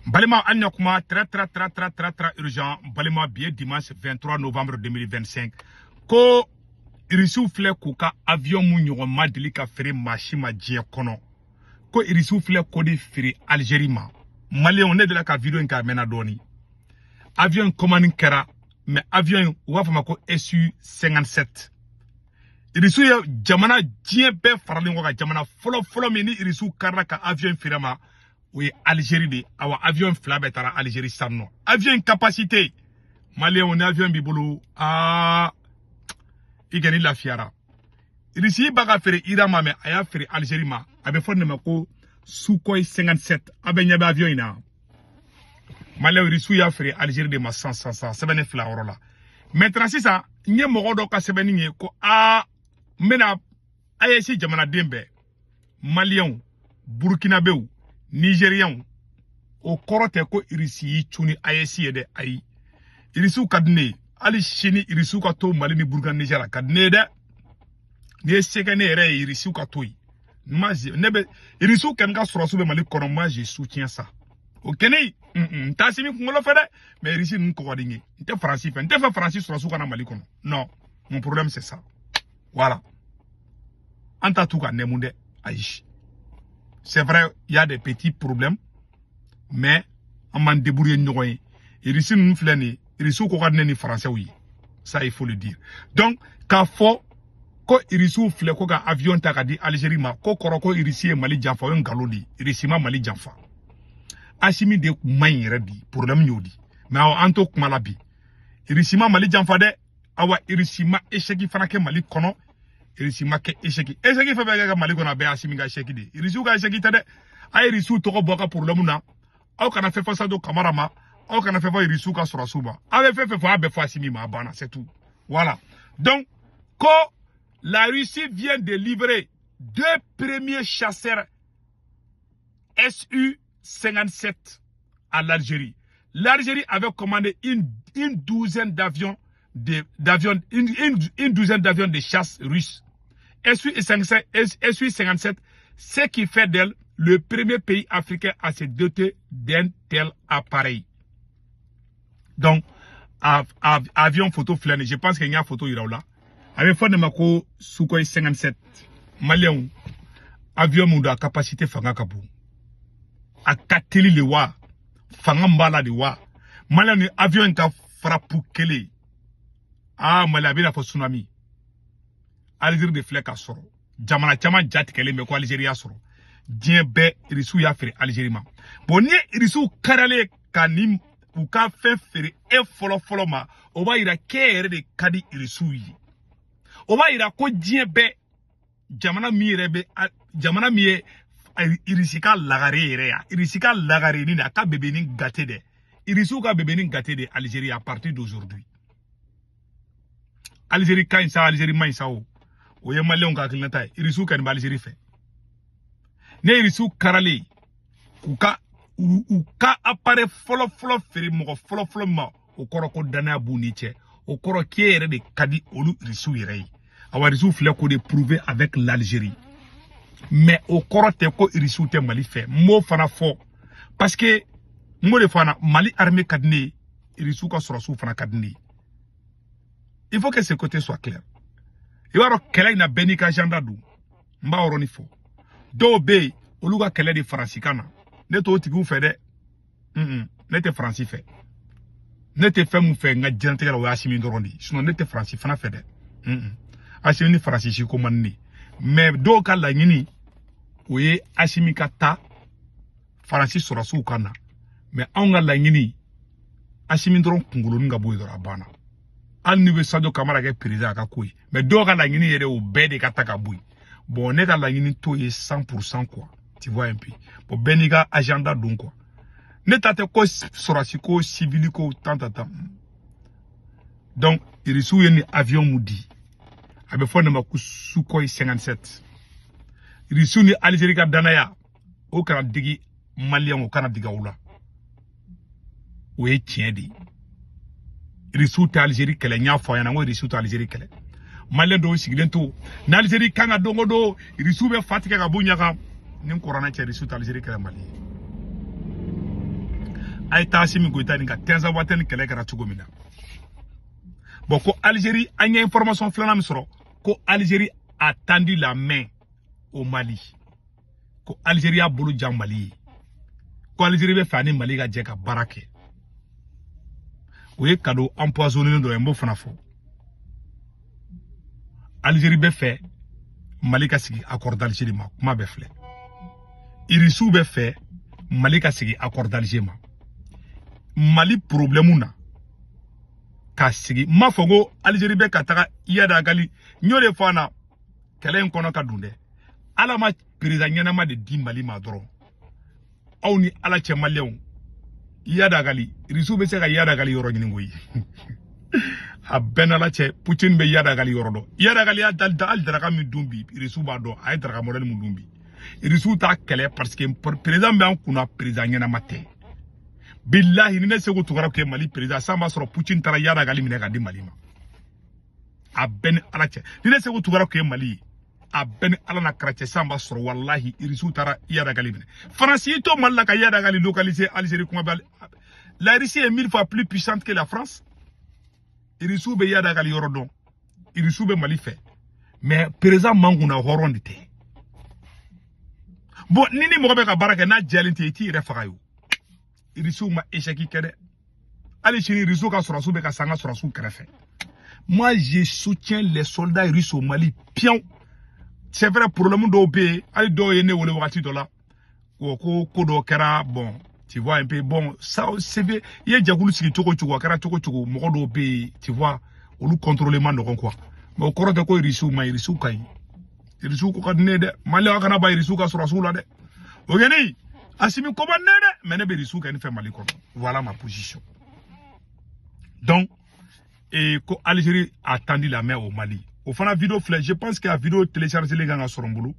Balima Anyakuma, très urgent. Balima bien dimanche 23 novembre 2025. Ko irisu flè kuka avion mu ɲɔgɔn ma deli ka feere maasi ma diɲɛ kɔnɔ. Ko irisu flè ko de feere Algérie ma. Malien ne de la ka video in ka mena doni. Avion commanding kɛra, mais avion u b'a fɔ ma ko SU-57. Irisu ye jamana diɲɛ bɛɛ faralen kɔ ka jamana fɔlɔ min ni irisu karila ka avion feere ma. Oui, Algérie de awa avion fila bɛ taara Algérie sanno. Avion capacité. Malien on avion bibolo igani lafiara. Irisi baga fere Irama me aya fere Algérie ma. Abe fɔ ne ma ko Sukhoi 57 abe ɲɛ bɛ avion ina. Malien irisu ya fere Algérie de ma 100 sɛbɛnni fila yɔrɔ la. Maintenant sisan n ye mɔgɔ dɔ ka sɛbɛnni ye ko n bɛna AES jamanaden bɛɛ Malien Burkinabéw Nigériens au korote ko irisi tuni AES yede ayi irisu kadne ali shini irisu ka to Mali ni Burkina Niger kadne de ne sekene ere irisu ka to yi maji nebe irisu kan ka sorosu be Mali kono moi je soutiens ça okeni tasimi ngolo fede mais irisi nko wadingi nte français fe nte fa français sorosu kana Mali kono non mon problème c'est ça voilà anta tuka nemunde ayi. C'est vrai, il y a des petits problèmes, mais on m'a débrouillé de il ici nous flâner, il ici qu'on a ni français oui, ça il faut le dire. Donc quand faut ko irisu flè ko ka avion ta ka di Algérie ma ko koroko irisi Mali janfa yon galodi irisi ma Mali janfa. Asimi de main redi problème nyodi. Mais anto kuma bi. Irisi ma Mali janfa de awa irisi ma échec fana ke Mali kono. Irisi ma ke échec fe be ga Mali kono be asimi ga échec de. Irisu ga échec tade ay irisu to ko boka problème na. Aw kana fe fa do kamara ma. Aw kana fe fa irisu ka sura suba. Awe fe fa be fa asimi ma bana c'est tout. Voilà. Donc ko la Russie vient de livrer 2 premiers chasseurs SU-57 à l'Algérie. L'Algérie avait commandé une douzaine d'avions une douzaine d'avions de chasse russes. SU-57, ce qui fait d'elle le premier pays africain à se doter d'un tel appareil. Donc, avion photo flâné, je pense qu'il y a une photo là. Avec fond de Mako Sukhoi 57, Malien, avion mouda capacité fanga kabu. A kateli le wa, fanga mbala de wa. Malien avion ka frappe kele. Malien la tsunami. Algérie de flèche à soro. Jamana chama jati kele me ko Algérie a soro. Dien be irisu ya fere Algérie ma. Bon ni irisu karale kanim ou ka fe fere e folo ma. Oba ira kere de kadi irisu yi. Oba ira ko dien be jamana mi rebe jamana mi irisika lagare ere ya irisika lagare ni na ka bebe ni gâté de irisu ka bebe ni gâté de Algérie à partir d'aujourd'hui. Algérie kan sa Algérie man sa o ye malien ka kilnata irisu kan ba Algérie fait ne irisu karale u ka apparaît folo fere mo folo ma o koro ko dana bu ni che o koro kiere de kadi olu irisu yere awa irisu flè ko de prouver avec l'Algérie. Mais au korote ko irisu te Mali fait mo fana fo parce que mo le fana Mali armée kadne irisu ka sorosu fana kadne. Il faut que ce côté soit clair. Il va y avoir kele na benika janda du mba oroni fo do be oluga kele de fransikana ne to tigu fe de ne te fransi fe ne te fe mu fe nga jante la wa asimi ndorondi sinon ne te fransi fana fe de asimi ni fransi shi ko manni mais do ka la nyini oye asimi kata fransi sorosu kana mais on nga la nyini asimi ndoron kungulu nga boy dora bana al ni be Sadio Camara ke président ka koy mais do ka la nyini yere o be de kata ka boy bon ne ka la nyini to ye 100% quoi tu vois un peu bon beniga agenda donc quoi ne tate ko sorasi ko civil ko tant donc il reçoit un avion moudi abe fond ma ku Sukhoi 57 il reçoit ni Algérie ka danaya o kana digi malien o kana diga wula o ye tien di il reçoit Algérie kele nya fo yana o il reçoit Algérie kele malien do sigilen to na Algérie kanga dongo do il reçoit be fatika ka bunya ka nim corona che reçoit Algérie kele Mali ay ta Assimi Goïta ni ka tenza waten kele kara cogo mina bon ko Algérie a une information flana misro ko Algérie a tendu la main au Mali ko Algérie a bolo jam Mali ko Algérie be fani Mali ga je ka barake o ye cadeau empoisonné do embo fana fo Algérie be fait Mali ka sigi accord d'Alger ma kuma be flé Irisu be fait Mali ka sigi accord d'Alger ma Mali problème na ka sigi ma fogo Algérie be ka taga yada gali nyole fana kelen kono ka dunde ala ma président nyana de di Mali ma doro aw ni ala che Malion yada gali Irisu be se ka yada gali yoro nyini ngoyi a benala che Poutine be yada gali yoro do yada gali dal draga mi dumbi Irisu ba do ay draga model mu dumbi Irisu ta kele parce que président be an kuna président nyana mate billahi ni ne sego tugara ke Mali président samba soro Poutine tara yada gali mine ka di Mali ma a ben ala che ni ne sego tugara ke Mali a ben ala na krache samba soro wallahi Irisu tara yada gali mine France to malla ka yada gali localiser Algérie kuma la Russie est 1000 fois plus puissante que la France Irisu be yada gali yorodon Irisu be Mali fait mais président manguna horondite bon nini mo be ka baraka na jalinte ti refagayo Irisu ma échec kede allez chez Irisu ka surasu be ka sanga surasu krefe moi je soutiens les soldats russes au Mali pion c'est vrai problème do be ali do yene wole wakati do la ko do kera bon tu vois un peu bon ça c'est bien il y a jakulu sigi toko kera toko mo do be tu vois on nous contrôler man do quoi mais ko rote ko Irisu ma Irisu kay Irisu ko kadne de Mali akana ba Irisu ka surasu la de o geni Assimi comment nene mais ne be Irisu ka ni fait Mali ko voilà ma position donc et ko Algérie a tendu la main au Mali au fond la vidéo flèche je pense que la vidéo télécharger les gars sur boulot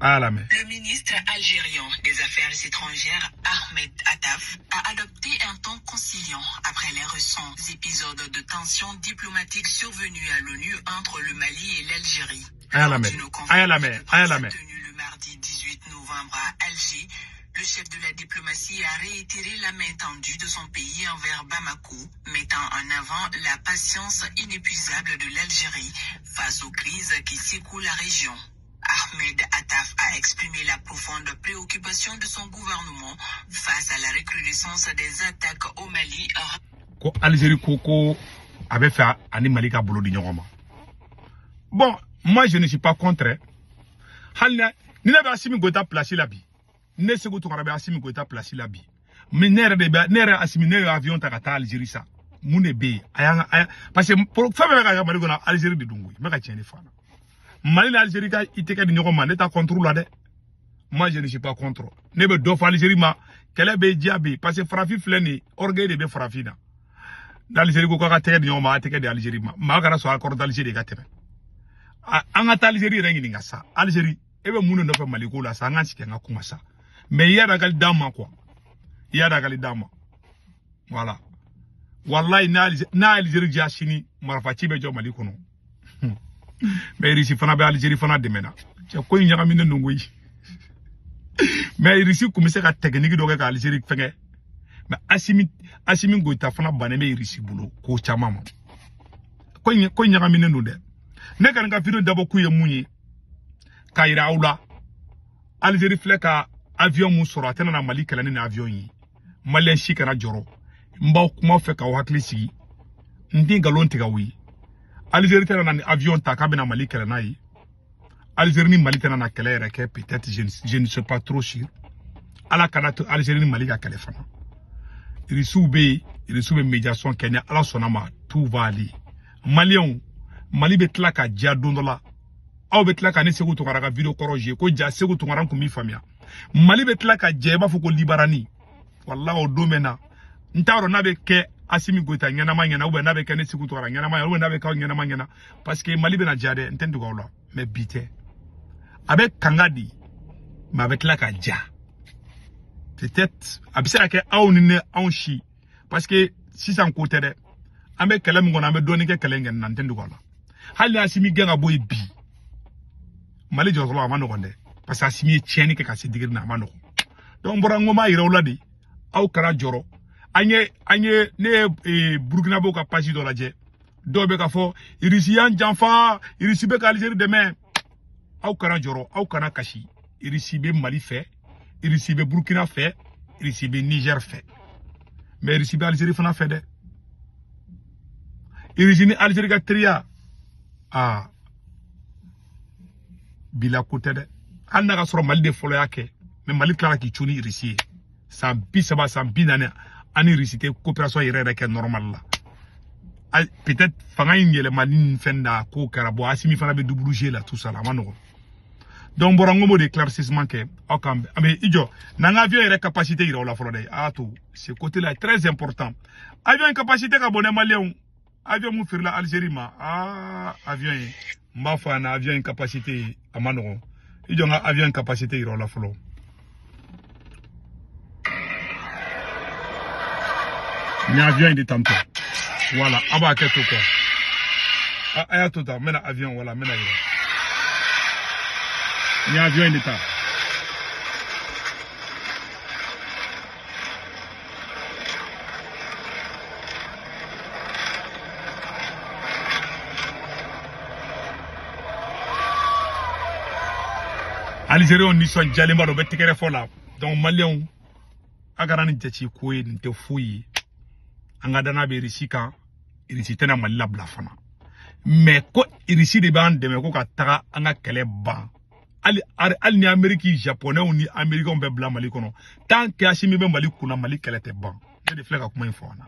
à la main. Le ministre algérien des Affaires étrangères, Ahmed Attaf, a adopté un ton conciliant après les récents épisodes de tensions diplomatiques survenus à l'ONU entre le Mali et l'Algérie. À la main. Tenu le mardi 18 novembre à Alger, le chef de la diplomatie a réitéré la main tendue de son pays envers Bamako, mettant en avant la patience inépuisable de l'Algérie face aux crises qui secouent la région. Ahmed Attaf a exprimé la profonde préoccupation de son gouvernement face à la recrudescence des attaques au Mali. Ko Algérie Koko avait fait un Mali ka bolo di nyoma. Bon, moi je ne suis pas contre. Halna ni na ba Assimi Goïta placer la bi. Ne sego to karabe Assimi Goïta placer la bi. Mais nere de ba nere Assimi ne avion ta kata Algérie ça. Mune be aya parce que pour faire ka Mali gona Algérie de dungu. Me ka tieni fana. Mali l'Algérie ka iteke di nyoma ne ta contrôle là de. Moi je ne suis pas contre. Ne be do fa Algérie ma kele be diabe parce que Frafi fleni orgueil de be Frafina. L'Algérie ko ka teke di nyoma teke di Algérie ma gara so accord d'Algérie ka tebe. Anga Algérie rengi nga sa Algérie ebe munu no fa Mali ko la sa nga sike nga kuma sa mais yada gal dama quoi yada gal dama voilà wallahi na Algérie jashini marfa ci be jo Mali ko no mais Russie fana be Algérie fana demena ci ko nyaka min no ngoyi mais Russie commencé ka technique do ka Algérie fenge mais Assimi Goïta fana baneme Russie bulo ko chama ko nyaka min no de ne kan ka vidéo dabo ku ye munyi ka ira aula Algérie fleka avion mu soro atena na Mali kala ni avion yi Malien shi kana joro mbaw kuma fe ka hakli sigi ndi galon tiga wi Algérie tena na avion ta ka bina Mali kala nayi Algérie ni Mali tena na kala era ke peut-être je ne sais pas trop sûr ala kana to Algérie ni Mali ka kala fana Irisu be médiation Kenya ala sonama tout va aller Malien Mali be tla ka dia dondola aw be tla ka ne segu to ka video koroje ko ja segu to ngaran ko mi famia Mali be tla ka je ba foko libarani wallahi o domena ntaro na be ke Assimi Goïta nyana manyana ou be na be ke ne segu to nyana manyana ou be na be ka nyana manyana parce que Mali be na jade ntendu ko la mais bité avec kangadi ma be tla ka ja peut-être abisa ke aw ni ne aw shi parce que si ça côté de ambe kala mi ngona ambe doni ke kala ngen nan ntendu ko la hali Assimi genga boy bi Mali jotolo amano gonde parce que Assimi tieni ke kasi digir na amano donc borangoma irawladi aw kara joro anye ne Burkina Faso ka page do laje do be ka fo irisiyan janfa irisi be ka Algérie demain aw kara joro aw kana kashi irisi be Mali fait irisi be Burkina fait irisi be Niger fait mais irisi be Algérie fana fait de irisi ni Algérie ka tria bila kote de an na ka soro Mali de folo yake mais Mali klara ki chuni irisi sa bi saba sa bi nane ani risité coopération yere ke normal la peut-être fanga yele Mali fenda ko karabo asimi fana be doublouger là tout ça là manoko donc borango mo d'éclaircissement que okam mais ijo nanga avion yere capacité ira la folo de tout ce côté là est très important avion capacité ka bonne malien avion mu firla Algérie ma avion mba fa na avion capacité amanoko ijo nga avion capacité ira la folo ni avion de tantôt voilà aba keto ko aya tota mena avion voilà mena ira ni avion de ta Algérie on ni son jalima do betikere fola donc malien agarani tchi koy nte fuyi anga dana be risika irisi tena Mali bla fana mais ko irisi de ban de me ko ka taga anga kele ban ali ni Amérique japonais ni américain be bla Mali kono tant que ashimi be Mali kuna Mali kele te ban de fleka kuma infona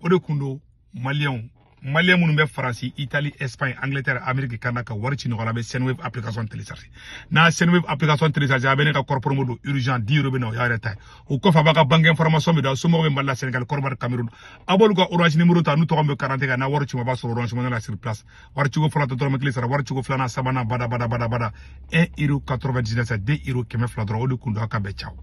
o de kundo malien munu be France Italie Espagne Angleterre Amérique Canada warchi no la be Senweb application télécharger na Senweb application télécharger abene ka corporate modo urgent 10 € no ya reta o ko fa baka banque information be da sumo be mballa Sénégal korbar Cameroun abolu ko orange numéro ta nu to be 40 na warchi mo ba so orange mo na sur place warchi go flata to me clisara warchi go flana sabana bada 1,99 €, 2 € keme fladro o de kundo aka be ciao.